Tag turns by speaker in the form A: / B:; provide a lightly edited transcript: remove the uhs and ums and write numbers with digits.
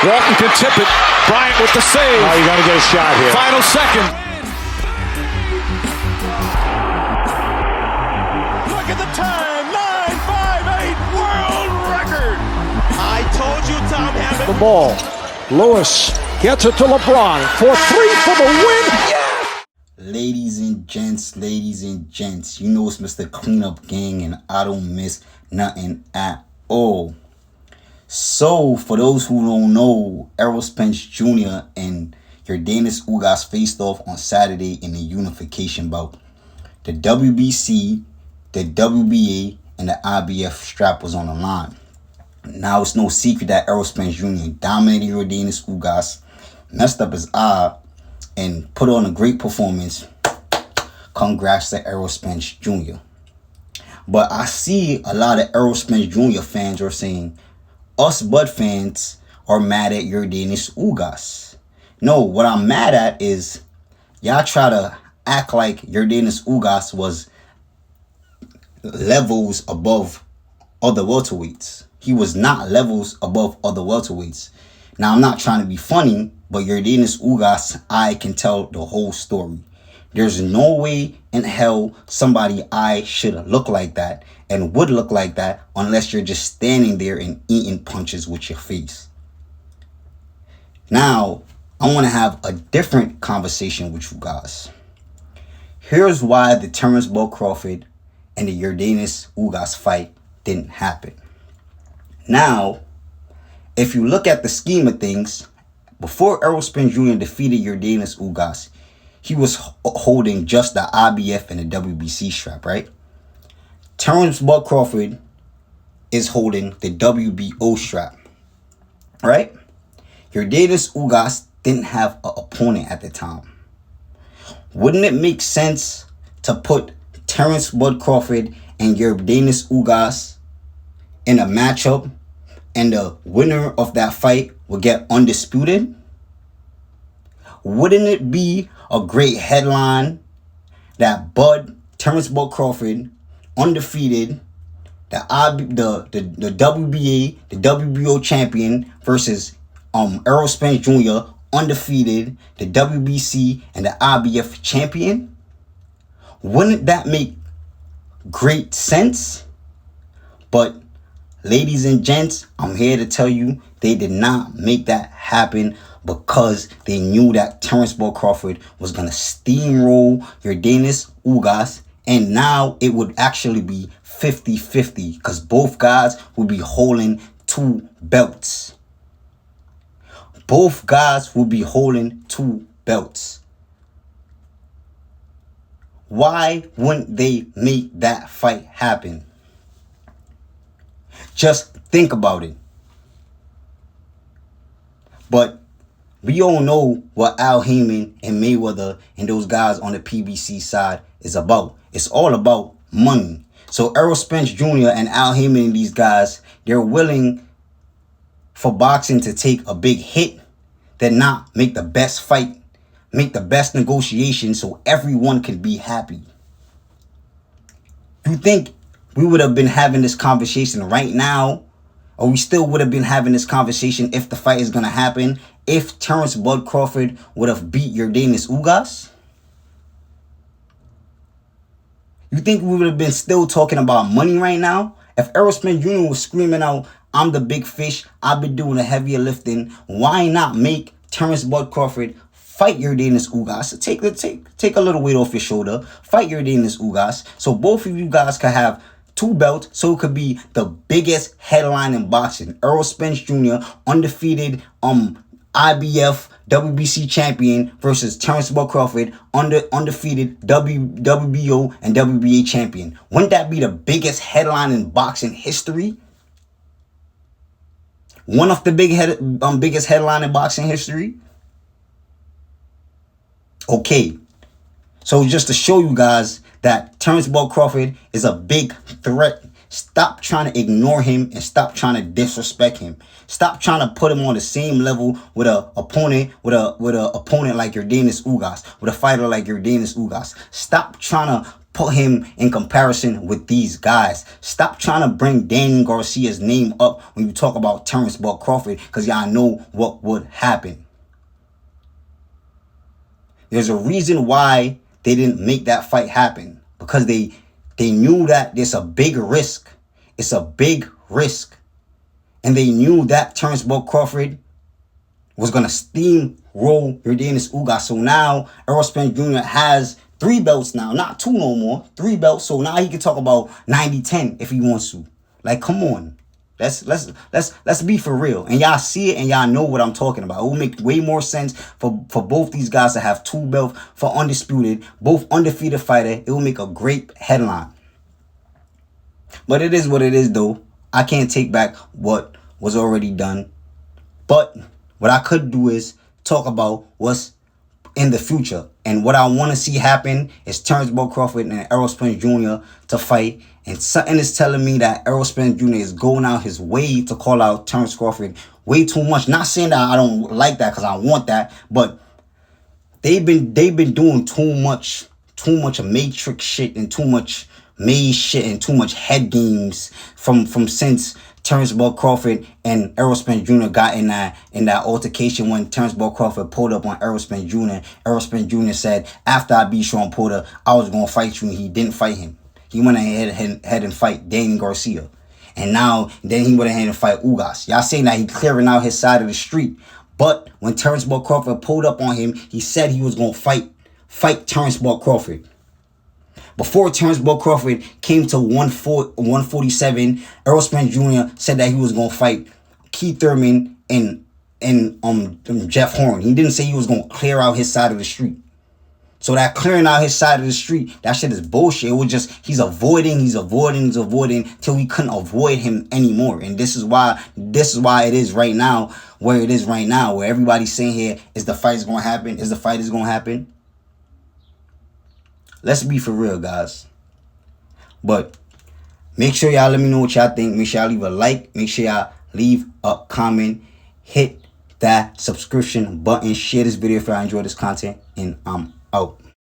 A: Walton can tip it. Bryant with the save.
B: Oh, you got to get a shot here.
A: Final second.
C: Look at the time. 9:58 world record. I told you, Tom Hammond.
B: The ball. Lewis gets it to LeBron for three for the win. Yeah!
D: Ladies and gents, you know it's Mr. Cleanup Gang, and I don't miss nothing at all. So, for those who don't know, Errol Spence Jr. and Yordenis Ugas faced off on Saturday in a unification bout. The WBC, the WBA, and the IBF strap was on the line. Now, it's no secret that Errol Spence Jr. dominated Yordenis Ugas, messed up his eye, and put on a great performance. Congrats to Errol Spence Jr. But I see a lot of Errol Spence Jr. fans are saying, us Bud fans are mad at Yordenis Ugas. No, what I'm mad at is y'all try to act like Yordenis Ugas was levels above other welterweights. He was not levels above other welterweights. Now, I'm not trying to be funny, but Yordenis Ugas, I can tell the whole story. There's no way in hell somebody I should look like that and would look like that unless you're just standing there and eating punches with your face. Now, I want to have a different conversation with you guys. Here's why the Terence Bud Crawford and the Yordenis Ugas fight didn't happen. Now, if you look at the scheme of things, before Errol Spence Jr. defeated Yordenis Ugas, he was holding just the IBF and the WBC strap, right? Terence Bud Crawford is holding the WBO strap, right? Yordenis Ugas didn't have an opponent at the time. Wouldn't it make sense to put Terence Bud Crawford and Yordenis Ugas in a matchup, and the winner of that fight will get undisputed? Wouldn't it be a great headline that Terence Bud Crawford, undefeated, the WBA, the WBO champion versus Errol Spence Jr., undefeated, the WBC and the IBF champion? Wouldn't that make great sense? But ladies and gents, I'm here to tell you they did not make that happen because they knew that Terence Bud Crawford was going to steamroll Yordenis Ugas, and now it would actually be 50-50 because both guys would be holding two belts. Both guys will be holding two belts. Why wouldn't they make that fight happen? Just think about it. But we all know what Al Haymon and Mayweather and those guys on the PBC side is about. It's all about money. So Errol Spence Jr. and Al Haymon and these guys, they're willing for boxing to take a big hit than not make the best fight, make the best negotiation so everyone can be happy. You think we would have been having this conversation right now, or we still would have been having this conversation if the fight is going to happen, if Terence Bud Crawford would have beat Yordenis Ugas? You think we would have been still talking about money right now? If Errol Spence Jr. was screaming out, I'm the big fish, I've been doing the heavier lifting, why not make Terence Bud Crawford fight Yordenis Ugas? Take a little weight off your shoulder, fight Yordenis Ugas, so both of you guys can have two belts, so it could be the biggest headline in boxing. Errol Spence Jr., undefeated IBF WBC champion versus Terence Bud Crawford, undefeated WBO and WBA champion. Wouldn't that be the biggest headline in boxing history? One of the biggest headline in boxing history? Okay. So just to show you guys that Terence Bud Crawford is a big threat, stop trying to ignore him and stop trying to disrespect him. Stop trying to put him on the same level with a opponent like Yordenis Ugas, with a fighter like Yordenis Ugas. Stop trying to put him in comparison with these guys. Stop trying to bring Danny Garcia's name up when you talk about Terrence Bud Crawford, because y'all know what would happen. There's a reason why they didn't make that fight happen, because they knew that there's a big risk. It's a big risk. And they knew that Terrence Bud Crawford was going to steamroll Yordenis Ugas. So now Errol Spence Jr. has 3 belts now. Not 2 no more. 3 belts. So now he can talk about 90-10 if he wants to. Like, come on. Let's be for real. And y'all see it and y'all know what I'm talking about. It will make way more sense for both these guys to have 2 belts for undisputed, both undefeated fighter. It will make a great headline. But it is what it is, though. I can't take back what was already done. But what I could do is talk about what's in the future. And what I want to see happen is Terrence Bud Crawford and Errol Spence Jr. to fight. And something is telling me that Errol Spence Jr. is going out his way to call out Terrence Crawford way too much. Not saying that I don't like that, because I want that. But they've been doing too much matrix shit and too much maze shit and too much head games from since Terrence Bud Crawford and Errol Spence Jr. got in that altercation when Terrence Bud Crawford pulled up on Errol Spence Jr. Errol Spence Jr. said, after I beat Sean Porter, I was going to fight you, and he didn't fight him. He went ahead and fight Danny Garcia. And then he went ahead and fight Ugas. Y'all saying that he clearing out his side of the street. But when Terrence Bud Crawford pulled up on him, he said he was going to fight Terrence Bud Crawford. Before Terrence Bud Crawford came to 147, Errol Spence Jr. said that he was going to fight Keith Thurman and Jeff Horn. He didn't say he was going to clear out his side of the street. So that clearing out his side of the street, that shit is bullshit. It was just, he's avoiding till we couldn't avoid him anymore. And this is why it is right now where it is right now, where everybody's saying here, is the fight going to happen? Is the fight is going to happen? Let's be for real, guys. But make sure y'all let me know what y'all think. Make sure y'all leave a like. Make sure y'all leave a comment. Hit that subscription button. Share this video if y'all enjoy this content. And I'm out.